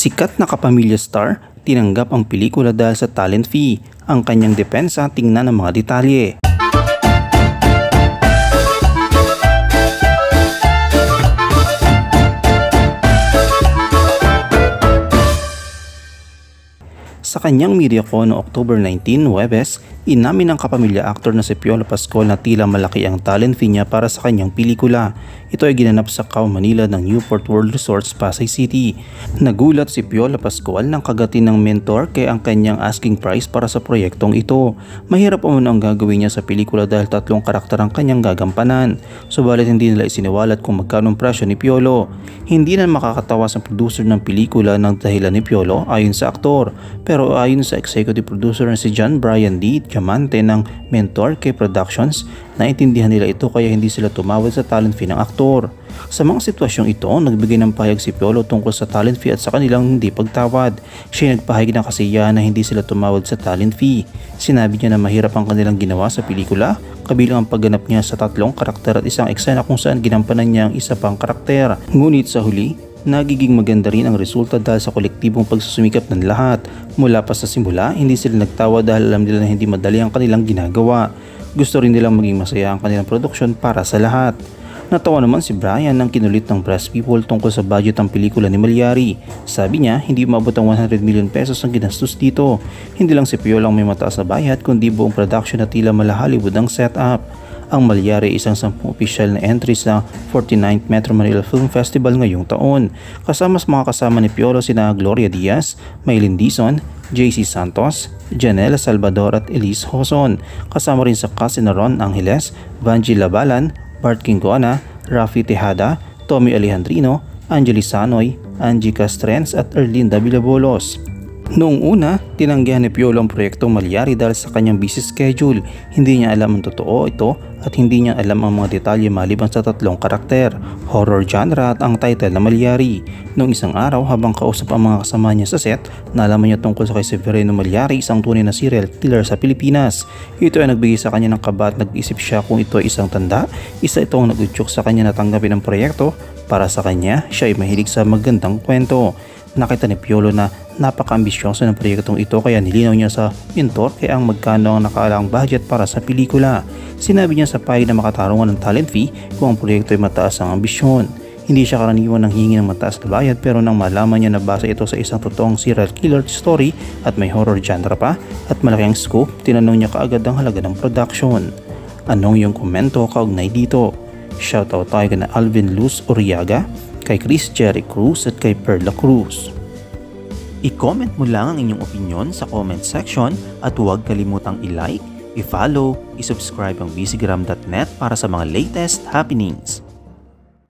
Sikat na kapamilya star, tinanggap ang pelikula dahil sa talent fee. Ang kanyang depensa, tingnan ang mga detalye. Sa kanyang media con noong October 19, Huwebes, inamin ng kapamilya actor na si Piolo Pascual na tila malaki ang talent fee niya para sa kanyang pelikula. Ito ay ginanap sa Cao, Manila ng Newport World Resorts, Pasay City. Nagulat si Piolo Pascual ng kagatin ng mentor kaya ang kanyang asking price para sa proyektong ito. Mahirap umano ang gagawin niya sa pelikula dahil 3 karakter ang kanyang gagampanan. Subalit hindi nila isiniwalat kung magkano ang presyo ni Piolo. Hindi na makakatawa sa producer ng pelikula ng dahilan ni Piolo ayon sa aktor. Pero ayon sa executive producer na si John Brian D. Diamante ng Mentor K Productions, naintindihan nila ito kaya hindi sila tumawad sa talent fee ng aktor. Sa mga sitwasyong ito, nagbigay ng pahayag si Piolo tungkol sa talent fee at sa kanilang hindi pagtawad. Siya nagpahayag ng kasiyahan na hindi sila tumawad sa talent fee. Sinabi niya na mahirap ang kanilang ginawa sa pelikula, kabilang ang pagganap niya sa 3 karakter at isang eksena kung saan ginampanan niya ang isa pang karakter. Ngunit sa huli, nagiging maganda rin ang resulta dahil sa kolektibong pagsusumikap ng lahat. Mula pa sa simula, hindi sila nagtawa dahil alam nila na hindi madali ang kanilang ginagawa. Gusto rin nilang maging masaya ang kanilang produksyon para sa lahat. Natawa naman si Brian nang kinulit ng press people tungkol sa budget ng pelikula ni Malyari. Sabi niya, hindi umabot ang 100 million pesos ang ginastos dito. Hindi lang si Piolo ang may mataas na bayad kundi buong production at tila mala Hollywood ang setup. Ang Malyari ay isang 10 opisyal na entries sa 49th Metro Manila Film Festival ngayong taon. Kasama sa mga kasama ni Piolo sina Gloria Diaz, Maylin Dizon, JC Santos, Janela Salvador at Elise Hoson. Kasama rin sa cast na Ron Angeles, Vanji Labalan, Bart Quingona, Rafi Tejada, Tommy Alejandrino, Angeli Sanoy, Angie Castrens at Erlinda Villabolos. Noong una, tinanggihan ni Piolo ang proyektong Malyari dahil sa kanyang busy schedule. Hindi niya alam ang totoo ito at hindi niya alam ang mga detalye maliban sa 3 karakter, horror genre at ang title na Malyari. Noong isang araw habang kausap ang mga kasama niya sa set, nalaman niya tungkol sa kay Severino Malyari, isang tunay na serial killer sa Pilipinas. Ito ay nagbigay sa kanya ng kaba at nag-isip siya kung ito ay isang tanda. Isa itong nag-udyok sa kanya na tanggapin ang proyekto. Para sa kanya, siya ay mahilig sa magandang kwento. Nakita ni Piolo na napaka-ambisyoso ng proyektong ito kaya nilinaw niya sa mentor kaya ang magkano ang nakaalang budget para sa pelikula. Sinabi niya sa pahayag na makatarungan ng talent fee kung ang proyekto ay mataas ang ambisyon. Hindi siya karaniwan ng hingi ng mataas na bayad pero nang malaman niya na base ito sa isang totoong serial killer story at may horror genre pa at malaki ang scope, tinanong niya kaagad ang halaga ng production. Anong iyong komento kaugnay dito? Shoutout tayo kay Alvin Luz Uriaga, kay Chris Jerry Cruz at kay Perla Cruz. I-comment mo lang ang inyong opinion sa comment section at huwag kalimutang i-like, i-follow, i-subscribe ang bcgram.net para sa mga latest happenings.